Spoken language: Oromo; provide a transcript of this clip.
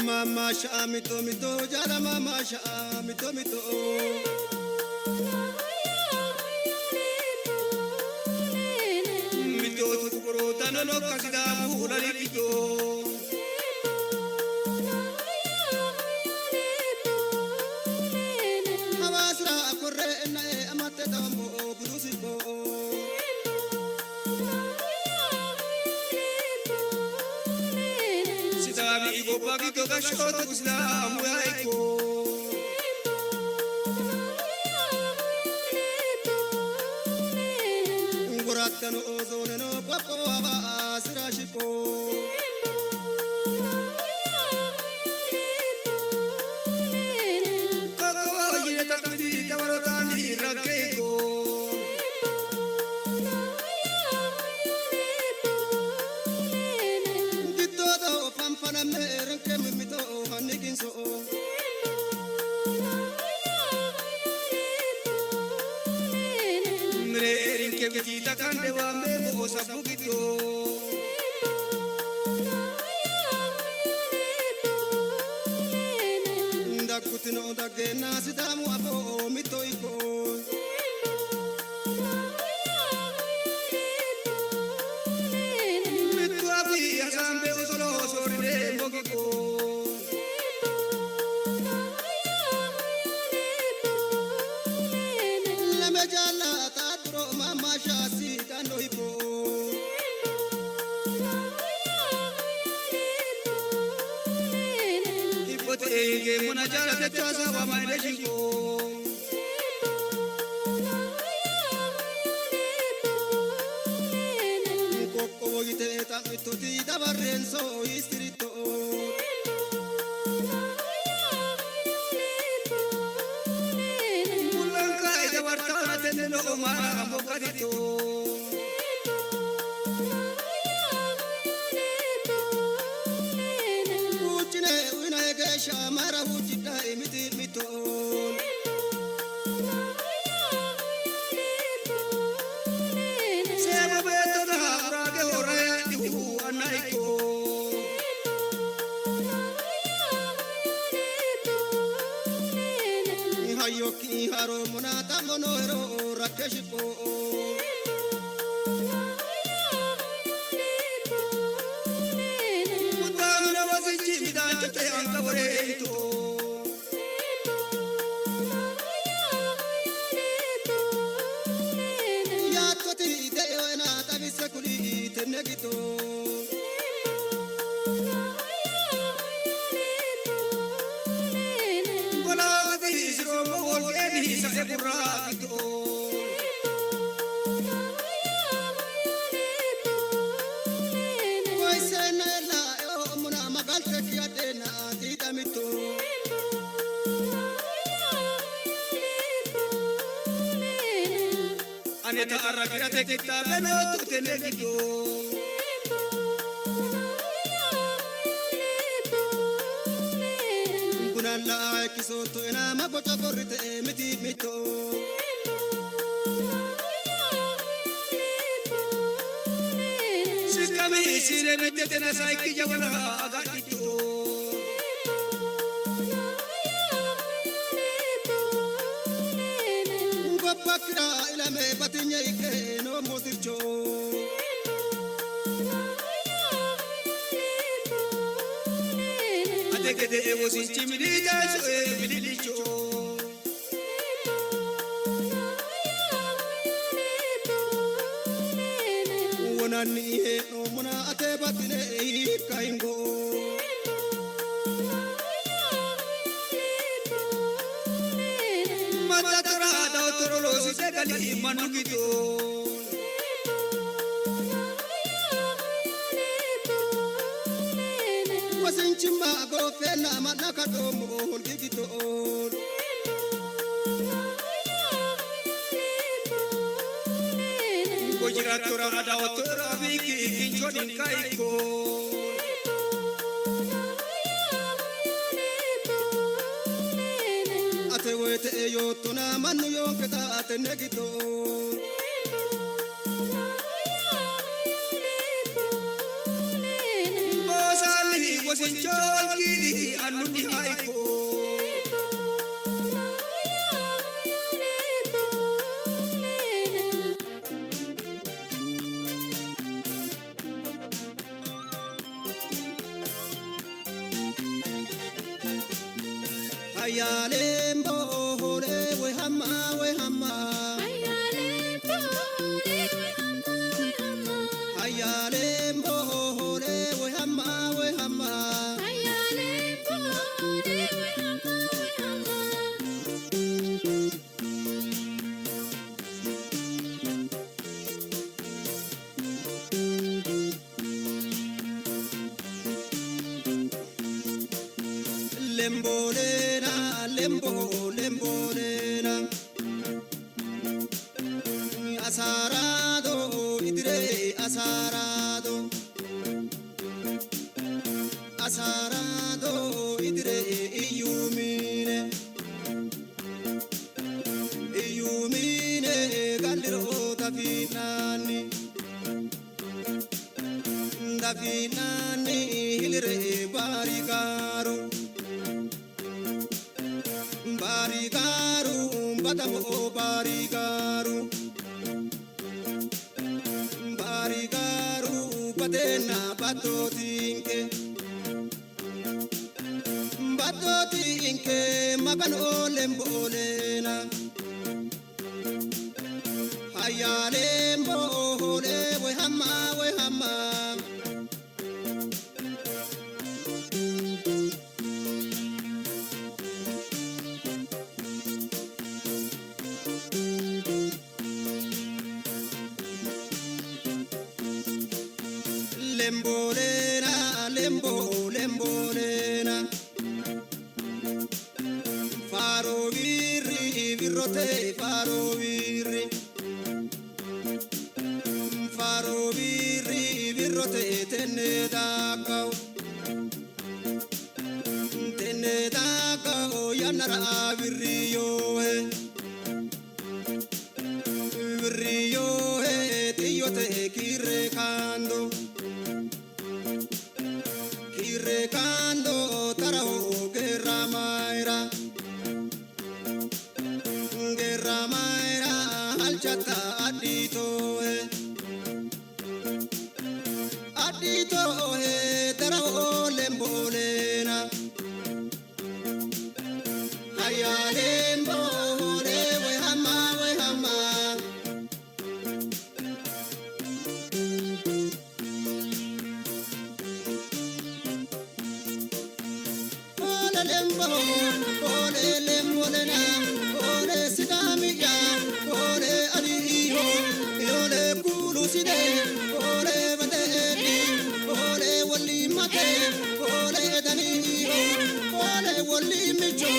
Mama sha mito mito jala mama sha mito mito mito tukuro tanolo kasida pura lito Hawasra korre na amate damo budusiko Igo bagito ka shot Islam yaiko Nguratano ozone no papo aba asirashiko Kakawa yile takdi tawarotani rakeko Meren ke mito hanikin so Meren ke kita kan dewa mebo sabugito Ndakutino dagena sidamu apo mito iko Mito abi asambe usolo soride mogiko Lame jala tatro mama shasi kando ipo Ipote ege muna jala techaza wa maile shiko Koko ite tamito ti dabarrenso istrito Mulanka ide wartana tenelo omara ambokadito Uchine uina egesha mara uchita imiti mito Sebo beto da brage oraya dihu anaiko Hayoki haro monata monoero rakeshiko Mutana wasinchi bidancho te ankaboreito Yatoti deo ena tabise kuli tenegito Burrito Koi senela yo muna magal tekia dena tita mito Aneta arrakira tekita beno tutenegito Kunalla kisoto ena magocha korite miti mito Sikami isire metete na saiki jawala agatito Ngopakira ilame patinya ike no mosircho Adekede ewo sinchimilita so e bililicho Wonani he no mona ate batine kaingo Matatora da otoro si segali manugito Wasinchima go fena manaka do mo hulgito Kojiratora ada otora biki kinchodin kaiko Wete wete yotuna manu yonketa atenegito. Bosali wasinchol kiri anuni haiko. Ayalembo hore we hama we hama. Ayalembo hore we hama we hama. Ayalembo hore we hama we hama. Ayalembo hore we hama we hama. Lembolena, lembo, lembolena. Asarado, idire, asarado. Asarado, idire, iyumine. Iyumine, galiro dafinani. Dafinani, hilire, barigaro. Barigaru, badamo barigaru. Barigaru, badena batotinke. Batotinke, magan olembolena. Hayalembo hole we hama we hama. Lembolena, lembo, lembolena. Faro virri, virrote, faro virri. Faro virri, virrote, tenne dakao. Tenne dakao, yanara virri yohe. Virri yohe, tiyote kire kando. Recando tarao guerra maira alchata adito tarao lembolena haya lembo we hama we hama. Lembo, ole lembolena, ole sidamiya, ole aliyo, ole kuluside, ole badeli, ole wali mate, ole daniyo, ole wali mijo.